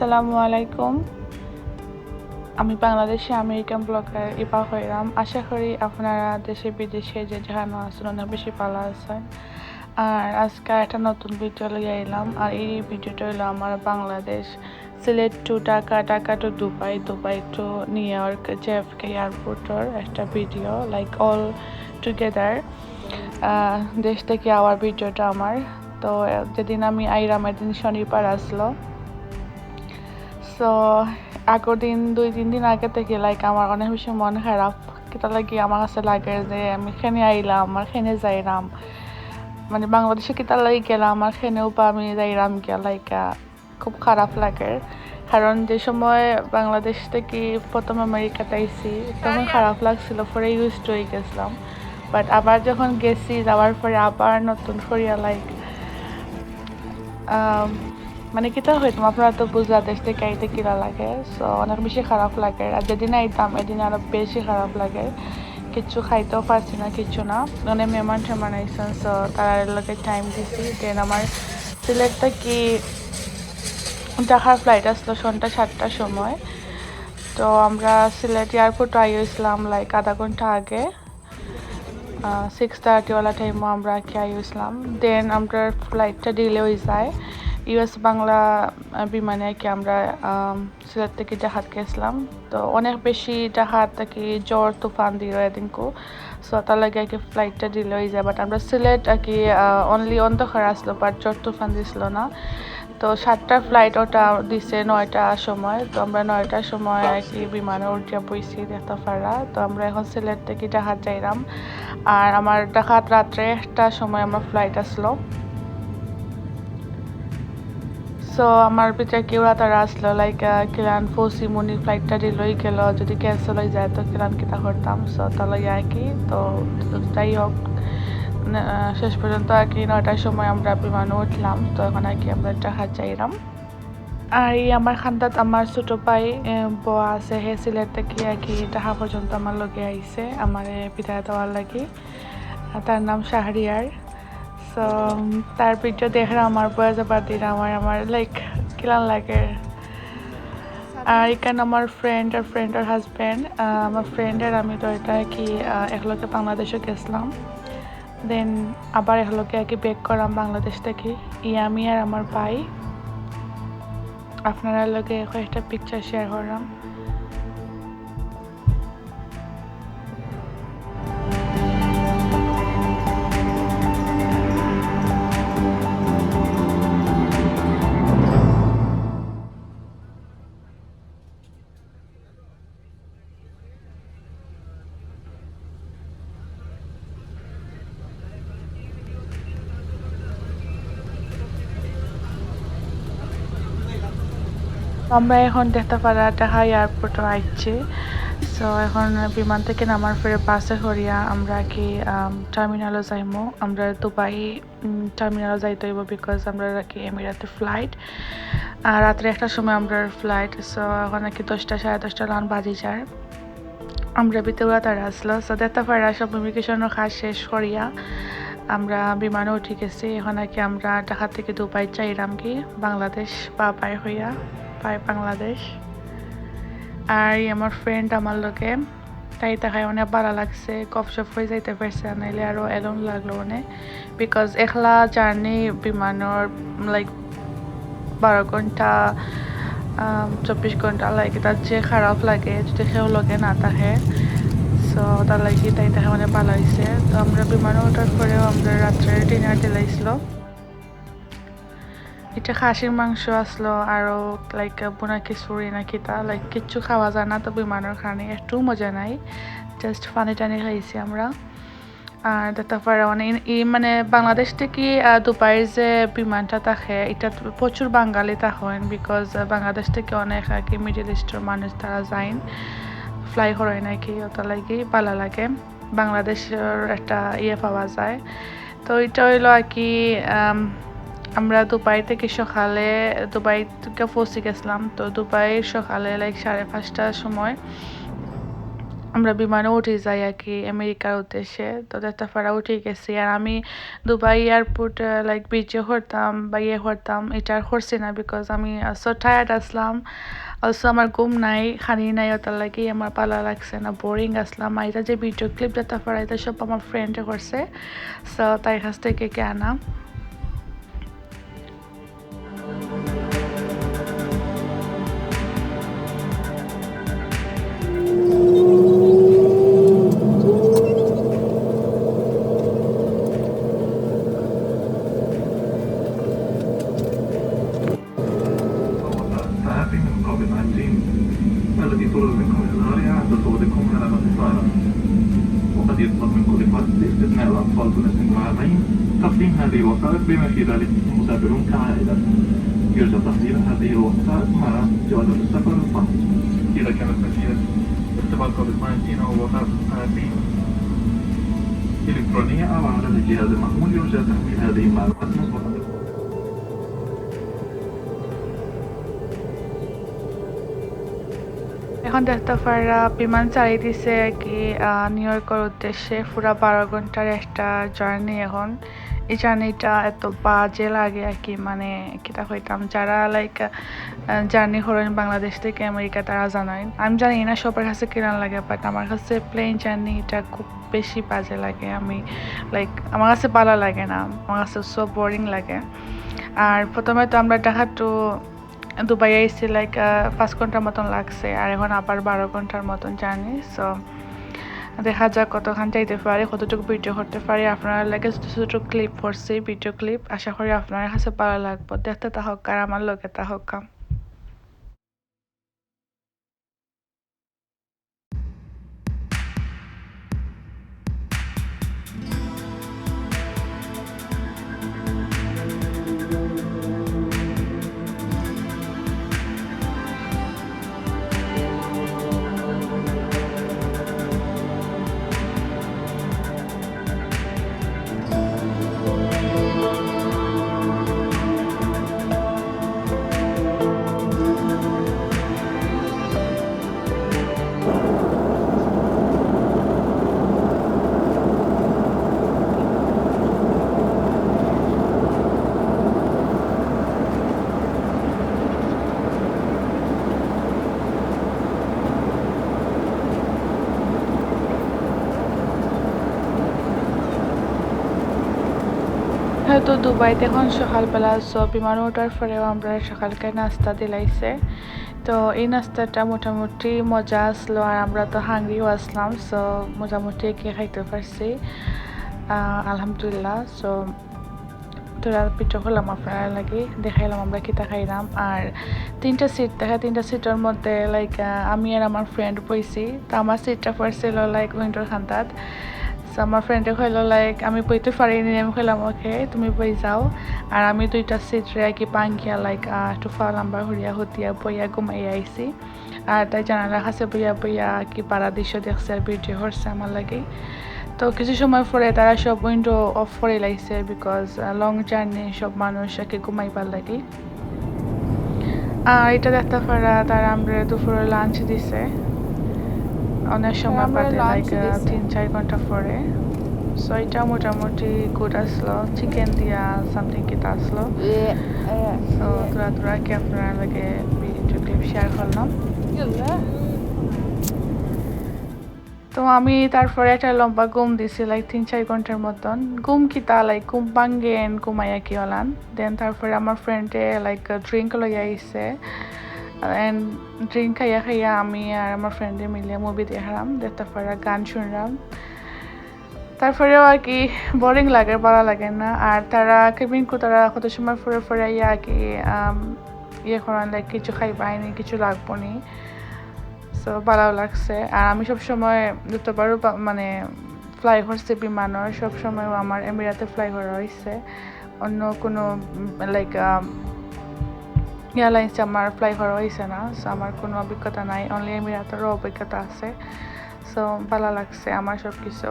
আসসালামু আলাইকুম। আমি বাংলাদেশে আমেরিকান ব্লগার ইপা হইরাম। আশা করি আপনারা দেশে বিদেশে যে যেখানে আছেন অনেক বেশি ভালো আছেন। আর আজকে একটা নতুন ভিডিও লিয়ে এলাম। আর এই ভিডিওটা হলো আমার Bangladesh Sylhet to Dhaka, Dhaka to Dubai, Dubai to New York JFK এয়ারপোর্টের একটা ভিডিও লাইক অল টুগেদার দেশ থেকে আওয়ার ভিডিওটা আমার। তো যেদিন আমি আইরাম এদিন শনিবার আসলো। সো আগের দিন 2-3 দিন আগে থেকে লাইক আমার অনেক বেশি মন খারাপ। কিতা লাগি আমার কাছে লাগে যে আমি খেনে আইলাম, আমার খেনে যাইলাম, মানে বাংলাদেশে কিতা লাগি গেলাম আর খেনেও বা আমি যাইলাম গিয়া লাইক খুব খারাপ লাগে। কারণ যে সময় বাংলাদেশ থেকে প্রথম আমেরিকাতে আইছি তখন খারাপ লাগছিল, পরে ইউজড হয়ে গেছিলাম। বাট আবার যখন গেছি যাওয়ার পরে আবার নতুন করিয়া লাইক মানে কিতা হইতাম আপনারা তো বুঝলা দেশ থেকে আইতে কিরা লাগে। সো অনেক বেশি খারাপ লাগে। আর যেদিন আইতাম এদিন আরো বেশি খারাপ লাগে। কিচ্ছু খাইতেও পারছি না, কিচ্ছু না। অনেক মেহমান টেমান আইসেন, সো তার লগে টাইম দিছি। দেন আমার সিলেট থেকে ঢাকার ফ্লাইট আসলো সন্ধ্যা 7টার সময়। তো আমরা সিলেট এয়ারপোর্টে আইসলাম লাইক আধা ঘন্টা আগে। 6:30 ওয়ালা টাইমও আমরা আইসলাম। দেন আমরা ফ্লাইটটা ডিলে হয়ে যায়। ইউএস বাংলা বিমানে আমরা সিলেট থেকে ঢাকাত গেছিলাম। তো অনেক বেশি ঢাকাত থেকে জ্বর তুফান দিল এদিনকু। সো তার লাগে ফ্লাইটটা ডিলে হয়ে যায়। বাট আমরা সিলেট অনলি অন্ধকার আসলো, বাট জ্বর তুফান দিছিল না। তো 7টার ফ্লাইট ওটা দিছে 9টার সময়। তো আমরা 9টার সময় বিমানে উঠিয়া বইছি দেখতে পারা। তো আমরা এখন সিলেট থেকে ঢাকাত যাইলাম। আর আমার ঢাকাত রাত্রে 1টার সময় আমার ফ্লাইট আসলো। সো আমার ভিতরে কেউ তারা আসলো লাইক কিলান ফসিমনি ফ্লাইটটা ডিলই গেল, যদি ক্যান্সেল হয়ে যায় তো কিলান কিতা করতাম। সো তাহলে তো যাই হোক শেষ পর্যন্ত 9টার সময় আমরা বিমানে উঠলাম। তো এখন আমরা ঢাকা যাইলাম। আর আমার খান্দাত আমার ছোট ভাই বয়া আছে, হে সিলেট থেকে ঢাকা পর্যন্ত আমার লগে আইছে আমার বিদায় দেওয়ার লাগে। তার নাম শাহরিয়ার। সো তার ভিডিও দেখে আমার বয়া যাবার দিন আমার লাইক কিলান লাগে। আর এখানে আমার ফ্রেন্ডের হাজব্যান্ড, আমার ফ্রেন্ডের আমি তো এটা একলগে বাংলাদেশে গেছিলাম। দেন আবার একলগে ব্যাক করাম বাংলাদেশ থেকে। আমি আর আমার ভাই আপনারা লগে কয়েকটা পিকচার শেয়ার করলাম। আমরা এখন দেখতে পারা ঢাকা এয়ারপোর্টে আইছি। সো এখন বিমান থেকে নামার পরে বাসে করিয়া আমরা টার্মিনালে যাইমো। আমরা দুবাই টার্মিনালে যাইতে হইব বিকজ আমরা এমিরাতে ফ্লাইট। আর রাত্রে 1টার সময় আমরা ফ্লাইট। সো এখন 10টা 10:30 লান বাজি যায়। আমরা ভিতরে তারা আসলো। সো দেখতে পারা সব ইমিগ্রেশনের কাজ শেষ করিয়া আমরা বিমানে উঠে গেছি। এখন আমরা ঢাকা থেকে দুবাই যাইলাম বাংলাদেশ বা বাইর হইয়া বাংলাদেশ। আর আমার ফ্রেন্ড আমার লোকে তাই তাকায় অনেক ভালো লাগছে, গপসপ হয়ে যাইতে পারছে, নাইলে আরও এলন লাগলো অনেক। বিকজ একলা জার্নি বিমানের লাইক 12 ঘন্টা 24 ঘন্টা লাইক তার যে খারাপ লাগে যদি সেও লগে না থাকে। সো তার লাগে তাই তাকে অনেক ভালো হয়েছে। তো আমরা বিমানে ওঠার পরেও আমরা রাত্রে ডিনার দিলাইছিল। এটা খাসির মাংস আসলো আরও লাইক বোনা খিচুড়ি না কিতা লাইক কিচ্ছু খাওয়া যায় না। তো বিমানের খানে একটু মজা নাই, জাস্ট পানি টানি খাইছি আমরা। আর তারপরে মানে বাংলাদেশ থেকে দুবাইয়ের যে বিমানটা থাকে এটা প্রচুর বাঙালি থাকেন। বিকজ বাংলাদেশ থেকে অনেক মিডল ইস্টের মানুষ তারা যায় ফ্লাই করে ওটা লাগে ভালো লাগে, বাংলাদেশের একটা পাওয়া যায়। তো এটা হইলো আমরা দুবাই থেকে সকালে দুবাই থেকে পৌঁছে গেছিলাম। তো দুবাই সকালে লাইক 5:30টার সময় আমরা বিমানে উঠে যাই আর কি আমেরিকার উদ্দেশ্যে। তো দেখতে উঠে গেছি আর আমি দুবাই এয়ারপোর্ট লাইক বিচে হরতাম বা হরতাম এটা আর হরছি না বিকজ আমি সো টায়ার্ড আসলাম। অলসো আমার ঘুম নাই খানি নাই ওটার লাগি আমার পালা লাগছে না বোরিং আসলাম। আর এটা যে ভিডিও ক্লিপ দেখতে এটা সব আমার ফ্রেন্ডে করছে, সো তাই কাছ থেকে কে আনা। التي ترد من قبل الغارية تصوركم على مدى الطائرة، وقد يطلب من كل فرد باستثناء الأطفال دون سن عامين تقديم هذه الوثائق بما في ذلك المسافرون كعائلة. يرجى تقديم هذه الوثائق مع جواز السفر الفحص إذا كانت نتيجة اختبار كوفيد-19 أو وفاة القائمين إلكترونية أو على الجهاز المحمول. يرجى تحميل هذه المعلومات مسبقا. এখন দেখতে পারা বিমান চালিয়ে দিছে কি নিউ ইয়র্কের উদ্দেশ্যে পুরা 12 ঘন্টার একটা জার্নি। এখন এই জার্নিটা এত বাজে লাগে আর কি, মানে কিতা হইতাম যারা লাইক জার্নি করেন বাংলাদেশ থেকে আমেরিকা তারা জানেন। আমি জানি না সবার কাছে কিরকম লাগে, বাট আমার কাছে প্লেন জার্নিটা খুব বেশি বাজে লাগে। আমি লাইক আমার কাছে ভালো লাগে না, আমার কাছে সব বোরিং লাগে। আর প্রথমে তো আমরা Dhaka to Dubai IC like 5 ঘন্টার মতন লাগছে, আর এখন আবার 12 ঘন্টার মতন জার্নি। সো দেখা যাক কতক্ষণ যাইতে পারে, কতটুকু ভিডিও করতে পারি। আপনারা লাগে ছোটো ছোটো ক্লিপ করছি, ভিডিও ক্লিপ। আশা করি আপনার কাছে ভালো লাগবে, দেখতে তা হোক আর আমার লোকে তা হোক। তো দুবাইতে এখন সকালবেলা, সো বিমান ওঠার পরেও আমরা সকালকে নাস্তা দিলাইছে। তো এই নাস্তাটা মোটামুটি মজা আসলো, আর আমরা তো হাংরিও আসলাম, সো মোটামুটি কে খাইতে পারছি আলহামদুলিল্লাহ। সো তোরা পিঠা করলাম আপনারা লাগে, দেখাইলাম আমরা কিতা খাইলাম। আর 3টা সিট দেখা, 3টা সিটের মধ্যে লাইক আমি আর আমার ফ্রেন্ড বইছি। তো আমার সিটটা পড়ছিল লাইক উইন্ডোর খান্তাত। সো আমার ফ্রেন্ডে কইলো লাইক আমি বইতে পারিনি, আমি কইলাম ওকে তুমি বই যাও। আর আমি 2টা সিট রে কি পাঙ্কিয়া লাইক একটু ফালাম্বা হরিয়া হতিয়া বইয়া ঘুমাই আইছি। আর তাই জানালার কাছে বইয়া বইয়া কি পাড়া দৃশ্য দেখছে আর ভিডিও করছে আমার লাগে। তো কিছু সময় পরে তারা সব উইন্ডো অফ করে লাইছে, বিকজ লং জার্নি সব মানুষ একে ঘুমাইবার লাগে। আর এটা দেখতে পারা তারা আমরা দুপুরে লাঞ্চ দিছে অনেক সময় বাদে লাইক 3-4 ঘন্টা পরে। সো এটা মোটামুটি গুড আসলো, চিকেন দিয়া সামথিং কিতা আসলো। সো তোরা কি আপনারা লাগে ভিডিও ক্লিপ শেয়ার করলাম। তো আমি তারপরে একটা লম্বা ঘুম দিছি লাইক 3-4 ঘন্টার মতন। ঘুম কিতা লাইক ঘুম ভাঙ্গেন ঘুমাইয়া কি হলান। দেন তারপরে আমার ফ্রেন্ডে লাইক ড্রিঙ্ক লইয়া আইছে, অ্যান্ড ড্রিঙ্ক খাইয়া খাইয়া আমি আর আমার ফ্রেন্ডে মিলে মুভি দেখলাম, দেখতে পারা গান শুনলাম। তারপরেও আর কি বোরিং লাগে, ভালো লাগে না। আর তারা তারা কত সময় পরে ইয়া আর কি ইয়ে করান লাইক কিছু খাইবাইনি, কিছু লাগবো নি। সো ভালো লাগছে। আর আমি সবসময় যতবারও মানে ফ্লাই করছি বিমানের, সবসময় আমার এমিরাতে ফ্লাই করা হয়েছে, অন্য কোনো লাইক এয়ারলাইন্সে আমার ফ্লাই করা হয়েছে না। সো আমার কোনো অভিজ্ঞতা নাই, অনলি এমিরাতেরও অভিজ্ঞতা আছে। সো ভালো লাগছে আমার সব কিছু।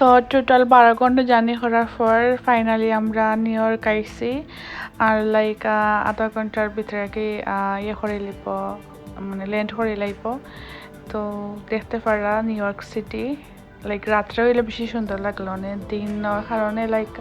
সো টোটাল 12 ঘন্টা জার্নি করার পর ফাইনালি আমরা নিউ ইয়র্ক আইছি আর লাইক আধা ঘন্টার ভিতরে কি ইয়ে করে লিব মানে ল্যান্ড করে লাইব তো দেখতে পারা নিউ ইয়র্ক সিটি লাইক রাত্রে হইলে বেশি সুন্দর লাগলো মানে দিনের কারণে লাইক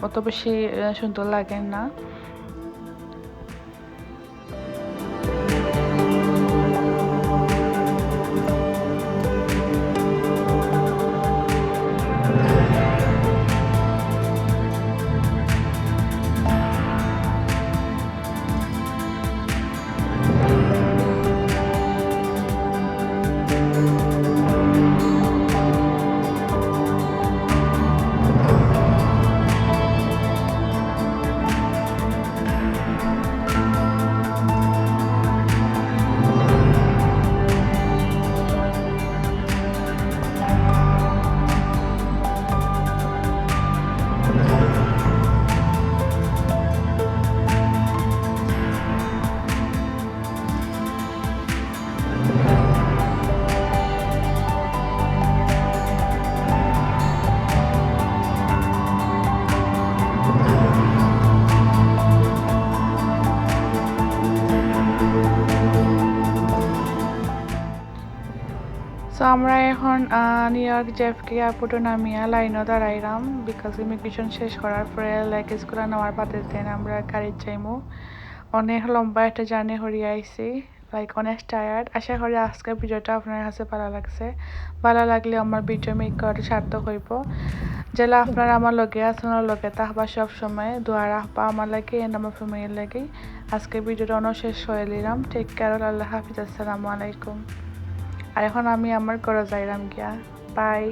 অত বেশি সুন্দর লাগে না সো আমরা এখন নিউ ইয়র্ক জেএফকে এয়ারপোর্টে নামিয়া লাইনও দাঁড়াইলাম বিকজ ইমিগ্রেশন শেষ করার পরে লাগেজগুলো নেওয়ার বাদে দেন আমরা গাড়ির যাইমু অনেক লম্বা একটা জার্নি হরিয়ে আইছি লাইক অনেক টায়ার্ড আশা করি আজকের ভিডিওটা আপনার কাছে ভালো লাগছে ভালো লাগলে আমার ভিডিও মেক করে সার্থক হইব যেটা আপনারা আমার লগে আছেন লগে তাহবা সব সময় দোয়া রাখবা আমার লাগে এন্ড আমার ফ্যামিলির লাগে আজকে ভিডিওটা অনেক শেষ হয়ে দিলাম টেক কেয়ার আল্লাহ হাফিজ আসসালামু আলাইকুম আর এখন আমি আমার ঘরে যাইলাম গিয়া বাই